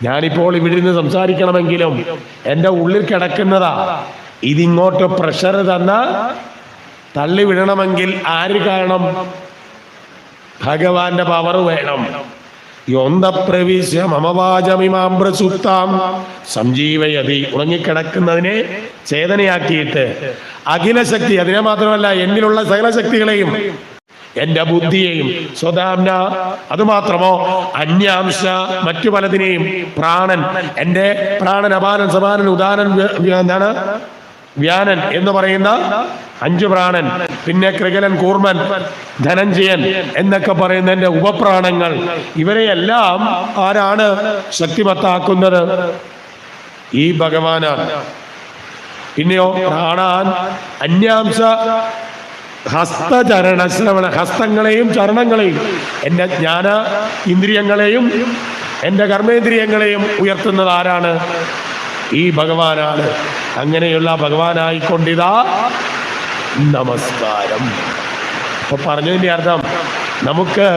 [SPEAKER 1] ഞാനിപ്പോൾ ഇവിടെ നിന്ന് സംസാരിക്കണമെങ്കിലും എൻ്റെ ഉള്ളിൽ കിടക്കുന്നതാ. ഇതിങ്ങോട്ട് പ്രഷർ തന്ന തള്ളിവിടണമെങ്കിൽ ആര് കാരണം? ഭഗവാന്റെ പവർ വേണം. യോന്തപ്രവിശ്യ മമവാചമിമാം പ്രസുപ്താം സംജീവയതി. ഉറങ്ങിക്കിടക്കുന്നതിനെ ചേതനയാക്കിയിട്ട് അഖിലശക്തി, അതിനെ മാത്രമല്ല എന്നിലുള്ള സകല ശക്തികളെയും എന്റെ ബുദ്ധിയെയും സ്വതാംന, അതുമാത്രമോ അന്യാംശ മറ്റു പലതിനെയും പ്രാണൻ, എന്റെ പ്രാണൻ അപാനൻ സമാനൻ ഉദാനൻ എന്താണ് വ്യാനൻ എന്ന് പറയുന്ന 5 പ്രാണൻ, പിന്നെ കൃകലൻ കൂർമൻ ധനഞ്ജയൻ എന്നൊക്കെ പറയുന്ന എന്റെ ഉപപ്രാണങ്ങൾ, ഇവരെയെല്ലാം ആരാണ് ശക്തിമത്താക്കുന്നത്? ഈ ഭഗവാനാണ്. പിന്നെയോ പ്രാണാൻ അന്യാംശ ഹസ്തചരണ ശ്രവണ, ഹസ്തങ്ങളെയും ചരണങ്ങളെയും എന്റെ ജ്ഞാന ഇന്ദ്രിയങ്ങളെയും എന്റെ കർമ്മേന്ദ്രിയങ്ങളെയും ഉയർത്തുന്നത് ആരാണ്? ഈ ഭഗവാനാണ്. അങ്ങനെയുള്ള ഭഗവാനായിക്കൊണ്ടിതാ നമസ്കാരം. അപ്പൊ പറഞ്ഞതിന്റെ അർത്ഥം, നമുക്ക്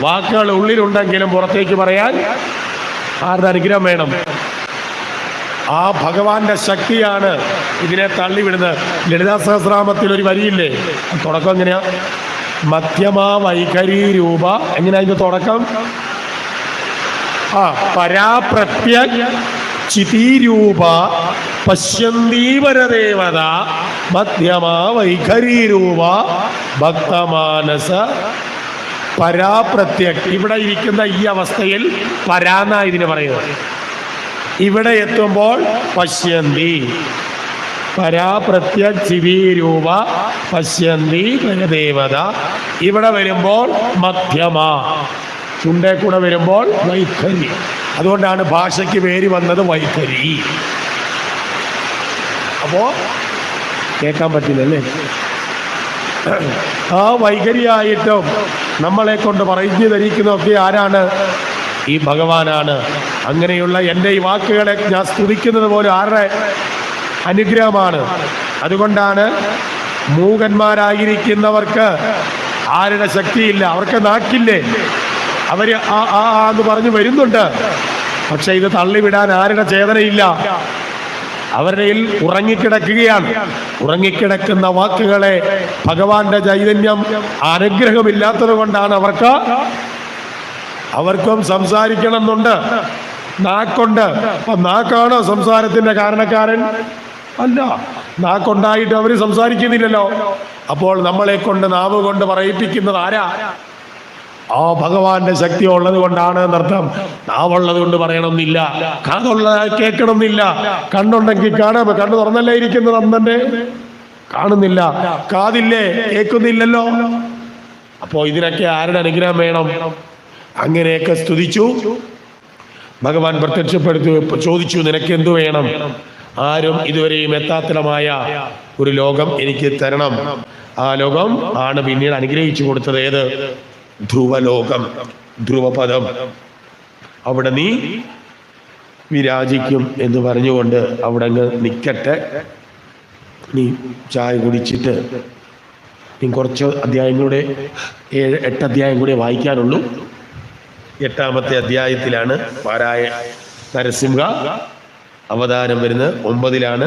[SPEAKER 1] വാക്കുകൾ ഉള്ളിലുണ്ടെങ്കിലും പുറത്തേക്ക് പറയാൻ ആരുടെ അനുഗ്രഹം വേണം? ആ ഭഗവാന്റെ ശക്തിയാണ് ഇതിനെ തള്ളിവിടുന്നത്. ലളിതാ സഹസ്രനാമത്തിൽ ഒരു വരിയില്ലേ, തുടക്കം എങ്ങനെയാ? മധ്യമാ വൈഖരി രൂപ. എങ്ങനെയാ ഇത് തുടക്കം? പരാപ്രത്യ ചിതിരൂപ പശ്യന്തീവരദേവത മധ്യമാ വൈഖരി രൂപ ഭക്തമാനസ പരാപ്രത്യക്. ഇവിടെ ഇരിക്കുന്ന ഈ അവസ്ഥയിൽ പരാന്ന ഇതിന് പറയുന്നത്. ഇവിടെ എത്തുമ്പോൾ പശ്യന്തി പരാപ്രത്യക് ചിതിരൂപ പശ്യന്തി ദേവത. ഇവിടെ വരുമ്പോൾ മധ്യമ, ചുണ്ടേ കൂടെ വരുമ്പോൾ വൈഖരി. അതുകൊണ്ടാണ് ഭാഷയ്ക്ക് പേര് വന്നത് വൈഖരി. അപ്പോ കേൾക്കാൻ പറ്റില്ലല്ലേ? ആ വൈഖരിയായിട്ടും നമ്മളെ കൊണ്ട് പറഞ്ഞു ധരിക്കുന്നതൊക്കെ ആരാണ്? ഈ ഭഗവാനാണ്. അങ്ങനെയുള്ള എൻ്റെ ഈ വാക്കുകളെ ഞാൻ സ്തുതിക്കുന്നത് പോലും ആരുടെ അനുഗ്രഹമാണ്. അതുകൊണ്ടാണ് മൂകന്മാരായിരിക്കുന്നവർക്ക് ആരുടെ ശക്തിയില്ല, അവർക്ക് നാക്കില്ലേ, അവര് എന്ന് പറഞ്ഞു വരുന്നുണ്ട്. പക്ഷെ ഇത് തള്ളിവിടാൻ ആരുടെ ചേതനയില്ല, അവരുടെ ഉറങ്ങിക്കിടക്കുകയാണ്. ഉറങ്ങിക്കിടക്കുന്ന വാക്കുകളെ ഭഗവാന്റെ ചൈതന്യം അനുഗ്രഹമില്ലാത്തത് കൊണ്ടാണ് അവർക്കും സംസാരിക്കണം എന്നുണ്ട്, നാക്കുണ്ട്. അപ്പൊ നാക്കാണോ സംസാരത്തിന്റെ കാരണക്കാരൻ? അല്ല, നാക്കുണ്ടായിട്ട് അവർ സംസാരിക്കുന്നില്ലല്ലോ. അപ്പോൾ നമ്മളെ കൊണ്ട് നാവ് കൊണ്ട് പറയിപ്പിക്കുന്നത് ആരാ? ആ ഭഗവാന്റെ ശക്തി ഉള്ളത് കൊണ്ടാണ് എന്നർത്ഥം. നാവുള്ളത് കൊണ്ട് പറയണമെന്നില്ല, കാതുള്ളത് കേൾക്കണമെന്നില്ല, കണ്ണുണ്ടെങ്കിൽ കാണാം. കണ്ണ് തുറന്നല്ലേ ഇരിക്കുന്നത്, അന്നെ കാണുന്നില്ല, കാതില്ലേ കേൾക്കുന്നില്ലല്ലോ. അപ്പോ ഇതിനൊക്കെ ആരുടെ അനുഗ്രഹം വേണം? അങ്ങനെയൊക്കെ സ്തുതിച്ചു. ഭഗവാൻ പ്രത്യക്ഷപ്പെടുത്തി ചോദിച്ചു, നിനക്ക് എന്തു വേണം? ആരും ഇതുവരെയും എത്താത്തലമായ ഒരു ലോകം എനിക്ക് തരണം. ആ ലോകം ആണ് പിന്നീട് അനുഗ്രഹിച്ചു കൊടുത്തത്. ഏത്? ധ്രുവലോകം, ധ്രുവപദം. അവിടെ നീ വിരാജിക്കും എന്ന് പറഞ്ഞുകൊണ്ട് അവിടെ അങ്ങ് നിൽക്കട്ടെ. നീ ചായ കുടിച്ചിട്ട് നീ കുറച്ച് അധ്യായങ്ങളുടെ 7-8 അധ്യായം കൂടെ വായിക്കാനുള്ളൂ. 8ാമത്തെ അധ്യായത്തിലാണ് പാരായ നരസിംഹ അവതാരം വരുന്നത്. 9ലാണ്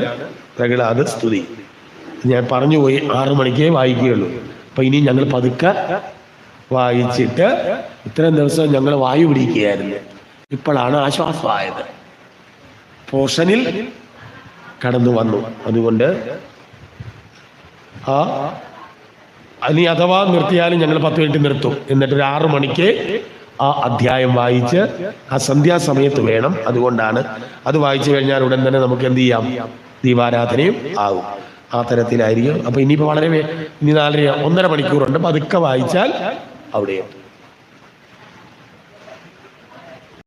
[SPEAKER 1] പ്രഹ്ലാദ സ്തുതി. ഞാൻ പറഞ്ഞുപോയി 6 മണിക്കേ വായിക്കുകയുള്ളൂ. അപ്പം ഇനി ഞങ്ങൾ പതുക്കെ വായിച്ചിട്ട്, ഇത്രയും ദിവസം ഞങ്ങൾ വായു പിടിക്കുകയായിരുന്നു, ഇപ്പോഴാണ് ആശ്വാസമായത്, പോർഷനിൽ കടന്നു വന്നു. അതുകൊണ്ട് ഇനി അഥവാ നിർത്തിയാലും ഞങ്ങൾ 10 മിനിറ്റ് നിർത്തും. എന്നിട്ട് ഒരു 6 മണിക്ക് ആ അധ്യായം വായിച്ച് ആ സന്ധ്യാസമയത്ത് വേണം. അതുകൊണ്ടാണ് അത് വായിച്ചു കഴിഞ്ഞാൽ ഉടൻ തന്നെ നമുക്ക് എന്ത് ചെയ്യാം? ദീപാരാധനയും ആകും. ആ തരത്തിലായിരിക്കും. അപ്പൊ ഇനിയിപ്പോൾ വളരെ ഇനി 1.5 മണിക്കൂറുണ്ട്. പതുക്കെ വായിച്ചാൽ അവിടെ